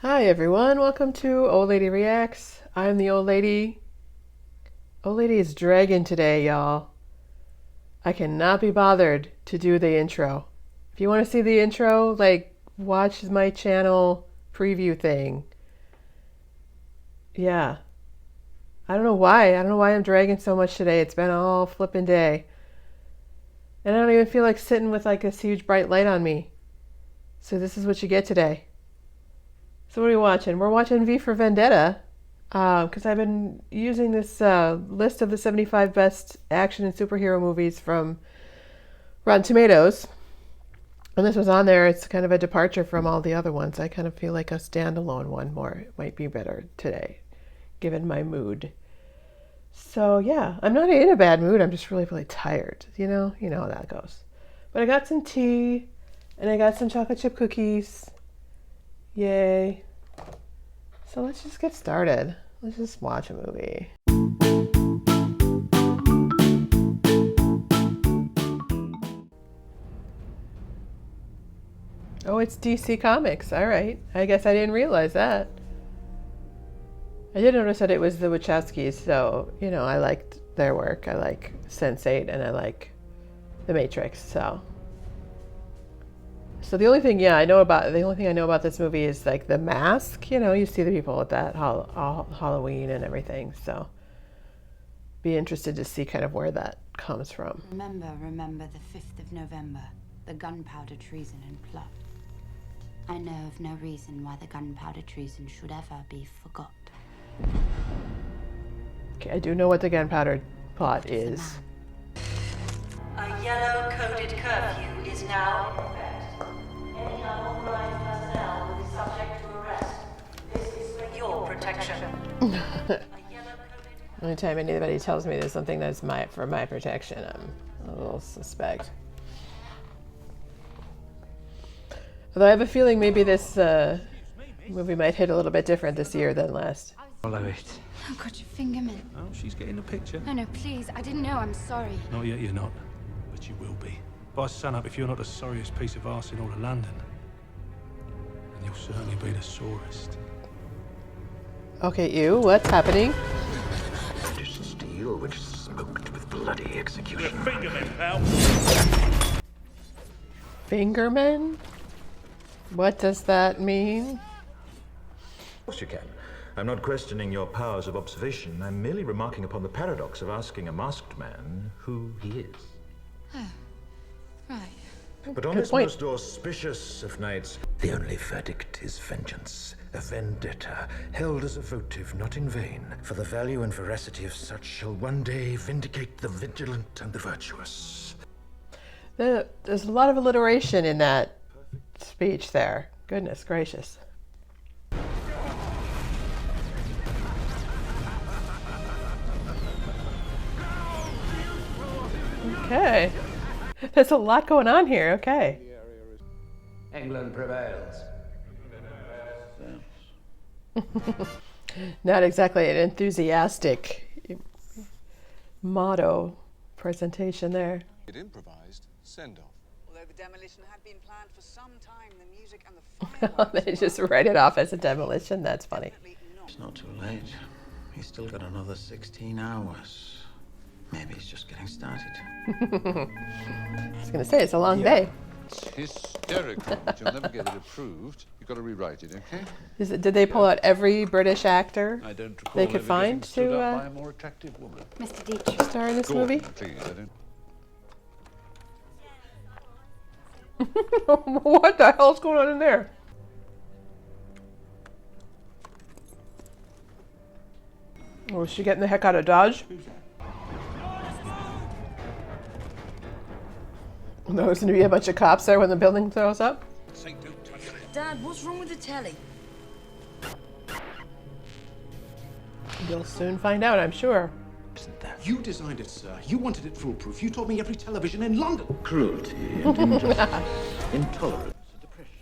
Hi everyone, welcome to Old Lady Reacts. I'm the old lady. Old lady is dragging today, y'all. I cannot be bothered to do the intro. If you want to see the intro, watch my channel preview thing. Yeah. I don't know why. I'm dragging so much today. It's been all flippin' day. And I don't even feel like sitting with this huge bright light on me. So this is what you get today. So what are we watching? We're watching V for Vendetta, because I've been using this list of the 75 best action and superhero movies from Rotten Tomatoes. And this was on there. It's kind of a departure from all the other ones. I kind of feel like a standalone one might be better today, given my mood. So yeah, I'm not in a bad mood. I'm just really, really tired. You know how that goes. But I got some tea, and I got some chocolate chip cookies. Yay. So let's just get started. Let's just watch a movie. Oh, it's DC Comics. All right. I guess I didn't realize that. I did notice that it was the Wachowskis, so, I liked their work. I like Sense8 and I like The Matrix, So the only thing I know about this movie is the mask. You see the people at that Halloween and everything. So be interested to see kind of where that comes from. Remember the 5th of November, the gunpowder treason and plot. I know of no reason why the gunpowder treason should ever be forgot. Okay, I do know what the gunpowder plot is. A yellow-coded curfew is now in effect. Any unauthorized personnel will be subject to arrest. This is for your protection. Anytime anybody tells me there's something that's for my protection, I'm a little suspect. Although I have a feeling maybe this movie might hit a little bit different this year than last. Follow it. Oh, God, your fingerman. Oh, she's getting a picture. No, please. I didn't know. I'm sorry. Not yet, you're not. But you will be. By sunup, if you're not the sorriest piece of arse in all of London, then you'll certainly be the sorest. Okay, what's happening? British steel which smoked with bloody execution. Fingermen, pal. Fingermen? What does that mean? Of course you can. I'm not questioning your powers of observation. I'm merely remarking upon the paradox of asking a masked man who he is. Oh, right. But on this most auspicious of nights, the only verdict is vengeance, a vendetta, held as a votive not in vain, for the value and veracity of such shall one day vindicate the vigilant and the virtuous. There's a lot of alliteration in that speech there. Goodness gracious. Okay. There's a lot going on here. Okay. England prevails. Not exactly an enthusiastic motto presentation there. It improvised send-off. Although the demolition had been planned for some time, the music and the fireworks... They just write it off as a demolition. That's funny. It's not too late. He's still got another 16 hours. Maybe he's just getting started. I was going to say, it's a long day. It's hysterical, but you'll never get it approved. You've got to rewrite it, okay? Did they pull out every British actor I don't recall they could ever find getting stood up by to a more attractive woman. Mr. Dietrich. star in this Gordon, movie? please, I don't... What the hell's going on in there? Oh, is she getting the heck out of Dodge? There's going to be a bunch of cops there when the building throws up. Dad, what's wrong with the telly? You'll soon find out, I'm sure. You designed it, sir. You wanted it foolproof. You told me every television in London. Cruelty and injustice, intolerance and depression.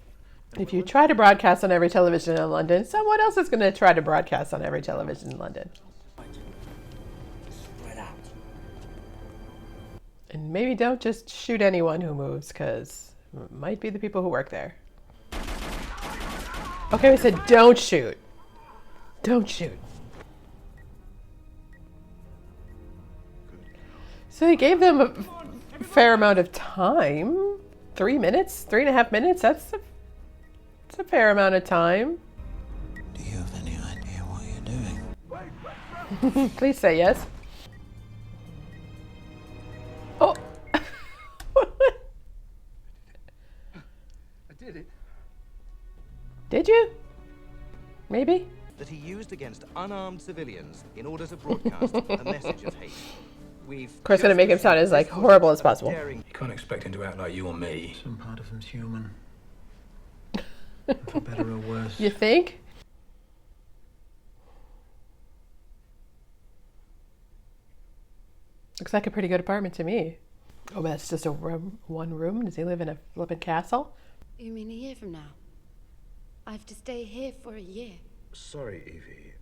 If you try to broadcast on every television in London, someone else is going to try to broadcast on every television in London. Spread out. And maybe don't just shoot anyone who moves, because it might be the people who work there. Okay, we said don't shoot. Don't shoot. So he gave them a fair amount of time. 3 minutes? 3.5 minutes? That's a fair amount of time. Do you have any idea what you're doing? Please say yes. Oh. I did it. Did you? Maybe? That he used against unarmed civilians in order to broadcast a message of hate. Of course, gonna make him sound as like horrible as possible. You can't expect him to act like you or me. Some part of him's human. For better or worse. You think? Looks like a pretty good apartment to me. Oh, but it's just a room, one room? Does he live in a flippin' castle? You mean a year from now? I have to stay here for a year. Sorry, Evie.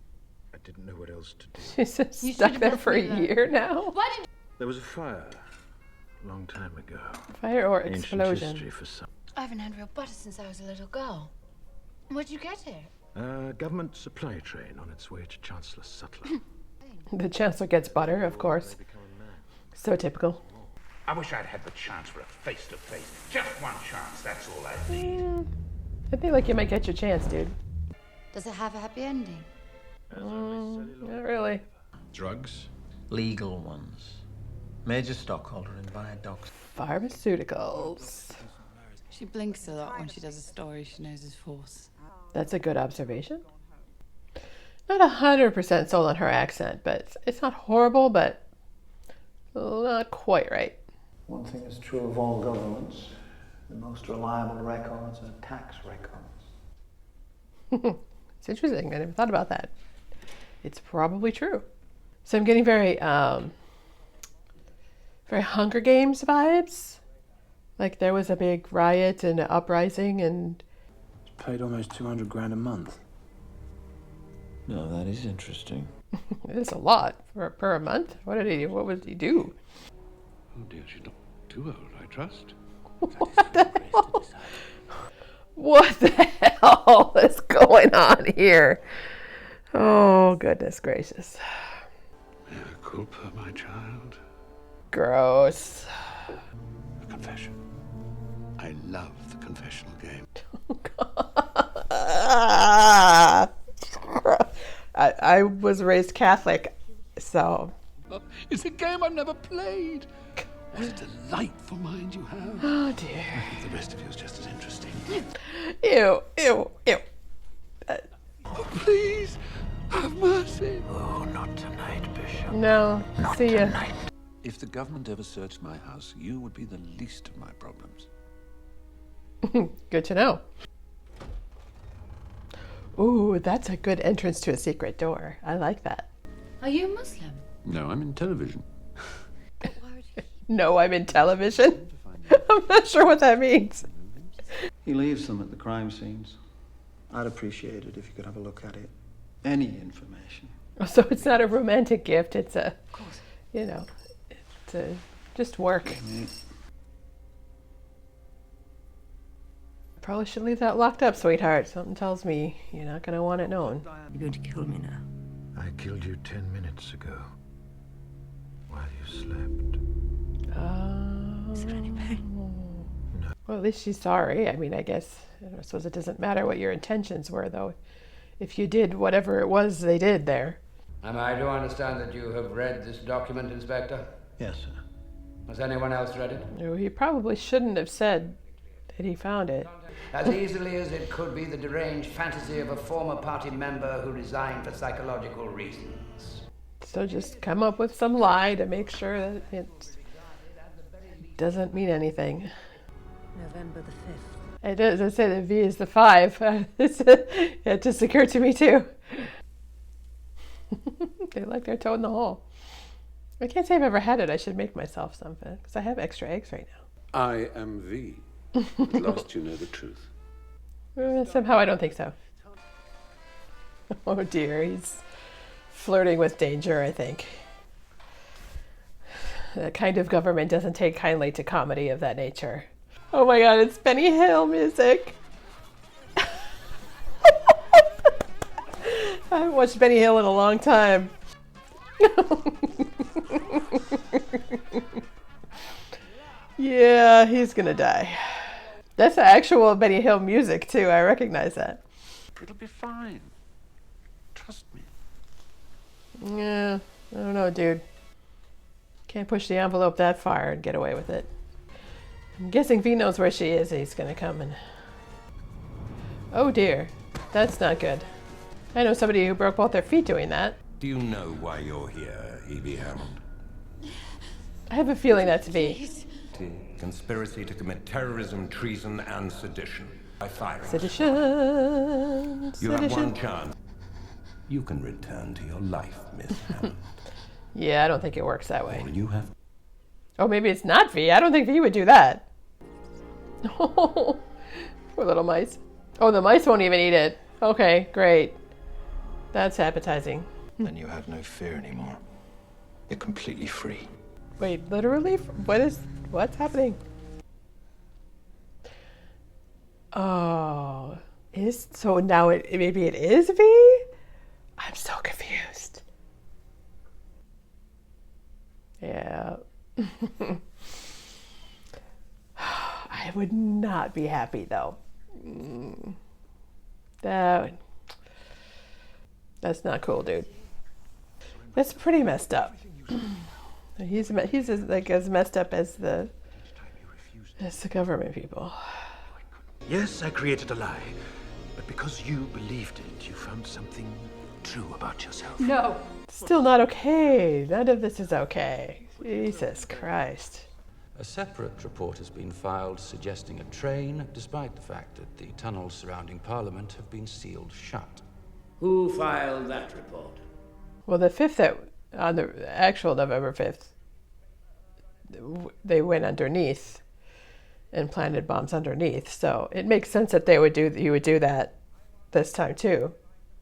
I didn't know what else to do. She's just stuck there for a year now? Why did There was a fire a long time ago. Fire or Ancient explosion? history for some. I haven't had real butter since I was a little girl. Where'd you get here? Government supply train on its way to Chancellor Sutler. The Chancellor gets butter, of course. So typical. I wish I'd had the chance for a face-to-face. Just one chance, that's all I need. I feel like you might get your chance, dude. Does it have a happy ending? Not really. Drugs? Legal ones. Major stockholder in Viaduct. Pharmaceuticals. She blinks a lot when she does a story she knows is false. That's a good observation. Not 100% sold on her accent, but it's not horrible, but not quite right. One thing is true of all governments. The most reliable records are tax records. It's interesting. I never thought about that. It's probably true. So I'm getting very Hunger Games vibes. Like there was a big riot and an uprising and... He's paid almost 200 grand a month. No, that is interesting. It's a lot per a month. What would he do? Oh dear, she's not too old, I trust. What the hell? What the hell is going on here? Oh, goodness gracious. Mea culpa, my child. Gross. A confession. I love the confessional game. I was raised Catholic, so... It's a game I've never played. What a delightful mind you have. Oh, dear. I think the rest of you is just as interesting. Ew, ew, ew. Oh, please, have mercy. Oh, not tonight, Bishop. No, Not see ya. tonight. If the government ever searched my house, you would be the least of my problems. Good to know. Ooh, that's a good entrance to a secret door. I like that. Are you Muslim? No, I'm in television. No, I'm in television. I'm not sure what that means. He leaves them at the crime scenes. I'd appreciate it if you could have a look at it. Any information. So it's not a romantic gift. It's a, you know, it's a, just work. Probably should leave that locked up, sweetheart. Something tells me you're not going to want it known. You're going to kill me now. I killed you 10 minutes ago. While you slept. Is there any pain? No. Well, at least she's sorry. I mean, I guess, I suppose it doesn't matter what your intentions were, though. If you did whatever it was they did there. Am I to understand that you have read this document, Inspector? Yes, sir. Has anyone else read it? No, he probably shouldn't have said that he found it. As easily as it could be the deranged fantasy of a former party member who resigned for psychological reasons. So just come up with some lie to make sure that it doesn't mean anything. November the 5th. It does. I say the V is the 5. It just occurred to me too. They like their toe in the hole. I can't say I've ever had it. I should make myself something because I have extra eggs right now. I am V. At last you know the truth. Somehow I don't think so. Oh dear, he's flirting with danger, I think. That kind of government doesn't take kindly to comedy of that nature. Oh my god, it's Benny Hill music. I haven't watched Benny Hill in a long time. Yeah, he's gonna die. That's the actual Benny Hill music too. I recognize that. It'll be fine. Trust me. Yeah, I don't know, dude. Can't push the envelope that far and get away with it. I'm guessing V knows where she is. He's gonna come and... Oh dear, that's not good. I know somebody who broke both their feet doing that. Do you know why you're here, Evie Hammond? I have a feeling that's V. Conspiracy to commit terrorism, treason, and sedition. By firing. Sedition. You have one chance. You can return to your life, Miss Hammond. Yeah, I don't think it works that way. All you have. Oh, maybe it's not V. I don't think V would do that. Poor little mice. Oh, the mice won't even eat it. Okay, great. That's appetizing. Then you have no fear anymore. You're completely free. Wait, literally? What's happening? Oh, so now maybe it is V? I'm so confused. Yeah. I would not be happy though. That's not cool, dude. That's pretty messed up. He's like as messed up as the government people. Yes, I created a lie. But because you believed it, you found something true about yourself. No. Still not okay. None of this is okay. Jesus Christ. A separate report has been filed suggesting a train, despite the fact that the tunnels surrounding Parliament have been sealed shut. Who filed that report? Well, the 5th, on the actual November 5th, they went underneath and planted bombs underneath. So it makes sense that you would do that this time too,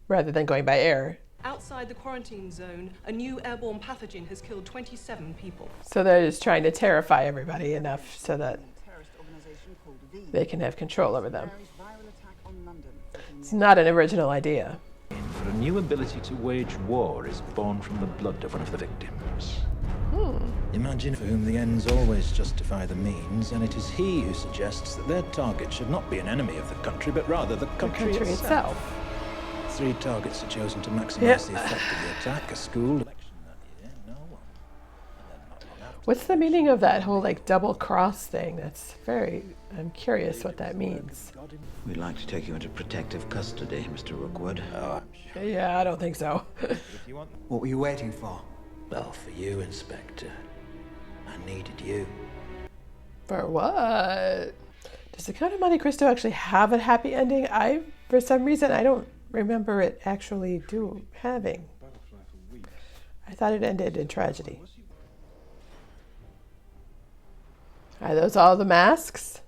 rather than going by air. Outside the quarantine zone, a new airborne pathogen has killed 27 people. So they're just trying to terrify everybody enough so that they can have control over them. It's not an original idea. For a new ability to wage war is born from the blood of one of the victims. Imagine for whom the ends always justify the means, and it is he who suggests that their target should not be an enemy of the country, but rather the country itself. 3 targets are chosen to maximize the effect of the attack: a school. What's the meaning of that whole like double cross thing? I'm curious what that means. We'd like to take you into protective custody, Mr. Rookwood. Oh, yeah, I don't think so. What were you waiting for? Well, for you, Inspector. I needed you. For what? Does the Count of Monte Cristo actually have a happy ending? For some reason, I don't remember it actually having. I thought it ended in tragedy. Are those all the masks?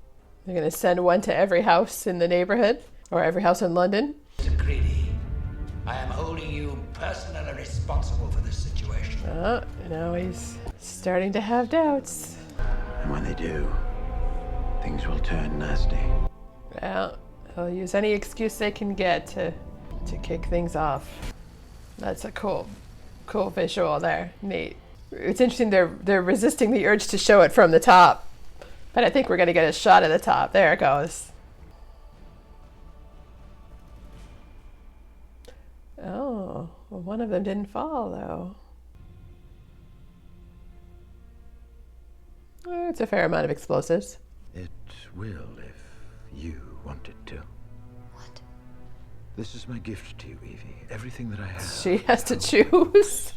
They're going to send one to every house in the neighborhood, or every house in London? Mr. Creedy, I am holding you personally responsible for this situation. Oh, now he's starting to have doubts. And when they do, things will turn nasty. Well, they'll use any excuse they can get to kick things off. That's a cool visual there. Neat. It's interesting they're resisting the urge to show it from the top. But I think we're going to get a shot of the top. There it goes. Oh, well, one of them didn't fall, though. It's a fair amount of explosives. It will if you want it to. What? This is my gift to you, Evie. Everything that I have. She has to choose.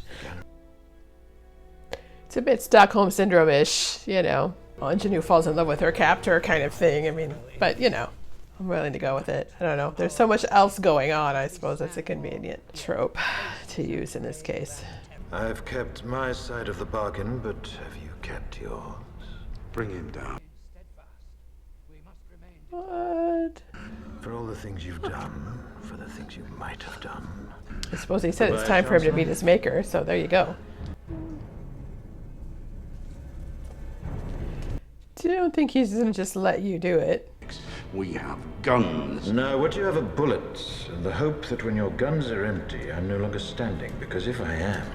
It's a bit Stockholm Syndrome-ish, you know. Ingenue falls in love with her captor kind of thing. I mean, but you know, I'm willing to go with it. I don't know. There's so much else going on. I suppose that's a convenient trope to use in this case. I've kept my side of the bargain, but have you kept yours? Bring him down. What? For all the things you've done, for the things you might have done. I suppose he said it's time for him to meet his maker, so there you go. I don't think he's going to just let you do it. We have guns. No, what you have are bullets, and the hope that when your guns are empty, I'm no longer standing, because if I am,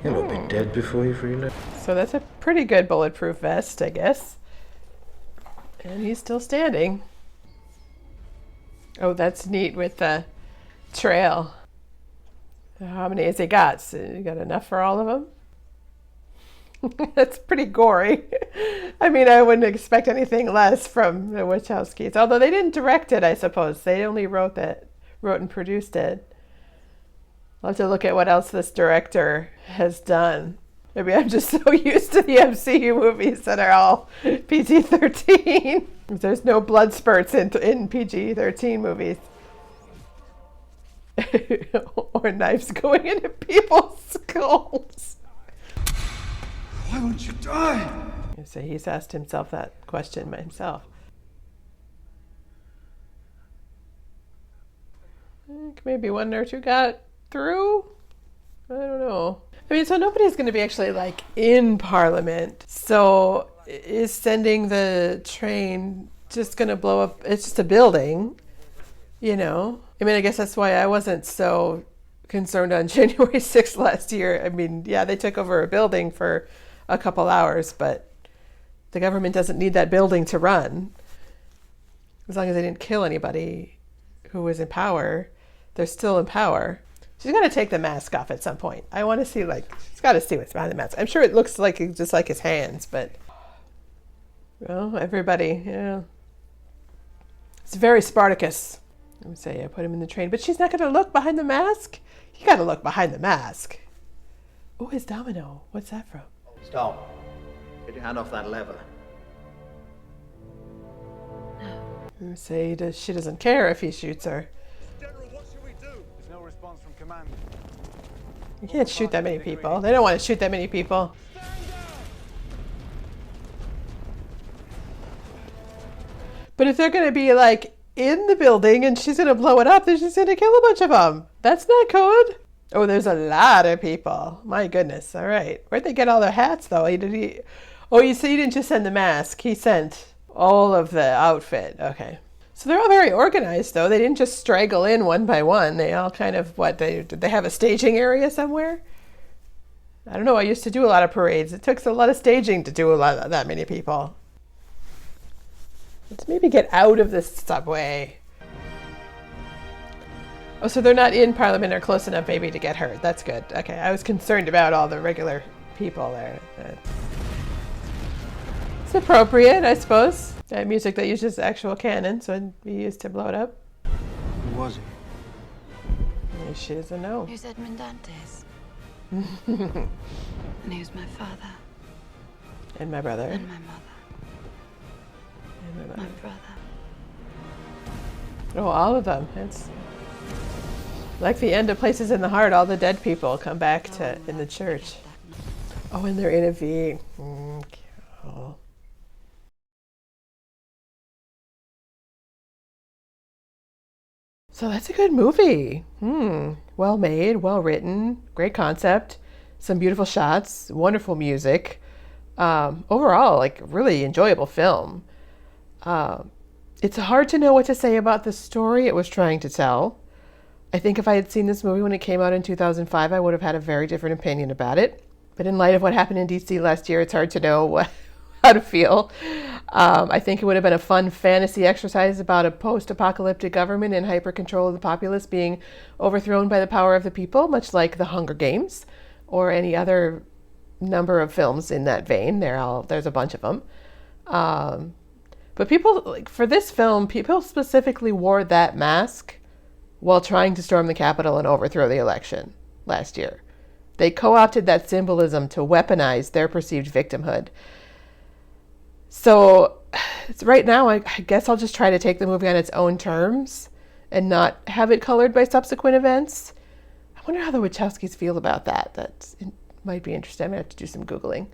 you'll all be dead before you've reloaded. So that's a pretty good bulletproof vest, I guess. And he's still standing. Oh, that's neat with the trail. How many has he got? So you got enough for all of them? That's pretty gory. I mean, I wouldn't expect anything less from the Wachowskis. Although they didn't direct it, I suppose. They only wrote and produced it. I'll have to look at what else this director has done. Maybe I'm just so used to the MCU movies that are all PG-13. There's no blood spurts in PG-13 movies. Or knives going into people's skulls. Why won't you die? So he's asked himself that question by himself. I think maybe one or two got through. I don't know. I mean, so nobody's going to be actually like in Parliament. So is sending the train just going to blow up? It's just a building, you know? I mean, I guess that's why I wasn't so concerned on January 6th last year. I mean, yeah, they took over a building for a couple hours, but the government doesn't need that building to run. As long as they didn't kill anybody who was in power, they're still in power. She's got to take the mask off at some point. I want to see, like, she's got to see what's behind the mask. I'm sure it looks like just like his hands, but, well, everybody, yeah. It's very Spartacus. I would say I put him in the train, but she's not going to look behind the mask. You got to look behind the mask. Oh, his domino. What's that from? Stop. Get your hand off that lever. I would say she doesn't care if he shoots her. General, what should we do? There's no response from command. You can't shoot that many people. They don't want to shoot that many people. But if they're going to be like in the building and she's going to blow it up, then she's going to kill a bunch of them. That's not code. Oh, there's a lot of people. My goodness. All right. Where'd they get all their hats, though? Oh, you see, he didn't just send the mask. He sent all of the outfit. Okay. So they're all very organized, though. They didn't just straggle in one by one. They all kind of, did they have a staging area somewhere? I don't know. I used to do a lot of parades. It took a lot of staging to do that many people. Let's maybe get out of this subway. Oh, so they're not in Parliament or close enough maybe to get hurt. That's good. Okay, I was concerned about all the regular people there. It's appropriate, I suppose. That music that uses actual cannon, so it'd be used to blow it up. Who was he? Maybe she doesn't know. Who's Edmund Dantes? And who's my father? And my brother. And my mother. And my My brother. Oh, all of them. It's like the end of Places in the Heart. All the dead people come back to in the church. Oh, and they're in a V. Cool. So that's a good movie. Well made, well written, great concept, some beautiful shots, wonderful music. Overall, like really enjoyable film. It's hard to know what to say about the story it was trying to tell. I think if I had seen this movie when it came out in 2005, I would have had a very different opinion about it. But in light of what happened in DC last year, it's hard to know how to feel. I think it would have been a fun fantasy exercise about a post-apocalyptic government in hyper-control of the populace being overthrown by the power of the people, much like The Hunger Games or any other number of films in that vein. There's a bunch of them. But people, like for this film, people specifically wore that mask while trying to storm the Capitol and overthrow the election last year. They co-opted that symbolism to weaponize their perceived victimhood. So right now, I guess I'll just try to take the movie on its own terms and not have it colored by subsequent events. I wonder how the Wachowskis feel about that. It might be interesting. I'm going to have to do some Googling.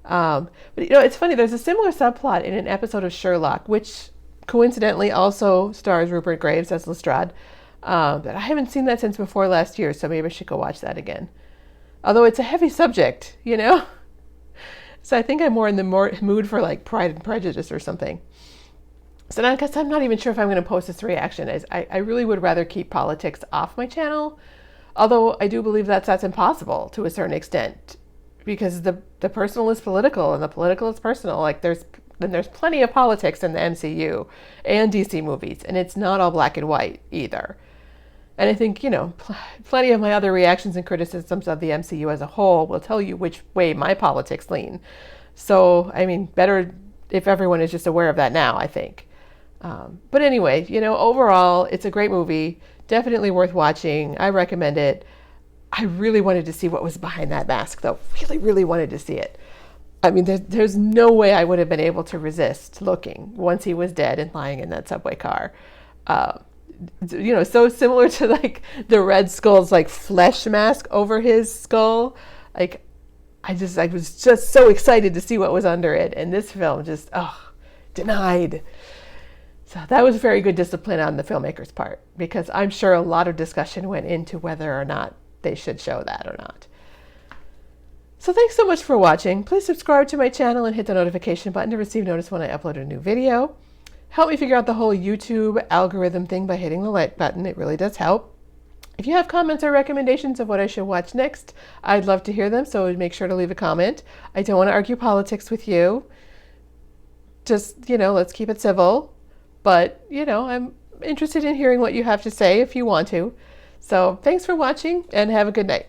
But you know, it's funny. There's a similar subplot in an episode of Sherlock, which coincidentally also stars Rupert Graves as Lestrade. But I haven't seen that since before last year, so maybe I should go watch that again. Although it's a heavy subject, you know? So I think I'm more in the mood for like Pride and Prejudice or something. So now, because I'm not even sure if I'm going to post this reaction, I really would rather keep politics off my channel. Although I do believe that's impossible to a certain extent, because the personal is political and the political is personal. Like there's plenty of politics in the MCU and DC movies, and it's not all black and white either. And I think, you know, plenty of my other reactions and criticisms of the MCU as a whole will tell you which way my politics lean. So, I mean, better if everyone is just aware of that now, I think. But anyway, you know, overall, it's a great movie. Definitely worth watching. I recommend it. I really wanted to see what was behind that mask, though. Really, really wanted to see it. I mean, there's no way I would have been able to resist looking once he was dead and lying in that subway car. You know, so similar to like the Red Skull's like flesh mask over his skull. Like, I was just so excited to see what was under it, and this film just denied. So that was very good discipline on the filmmaker's part, because I'm sure a lot of discussion went into whether or not they should show that or not. So thanks so much for watching. Please subscribe to my channel and hit the notification button to receive notice when I upload a new video. Help me figure out the whole YouTube algorithm thing by hitting the like button. It really does help. If you have comments or recommendations of what I should watch next, I'd love to hear them, so make sure to leave a comment. I don't want to argue politics with you. Just, you know, let's keep it civil. But, you know, I'm interested in hearing what you have to say if you want to. So thanks for watching and have a good night.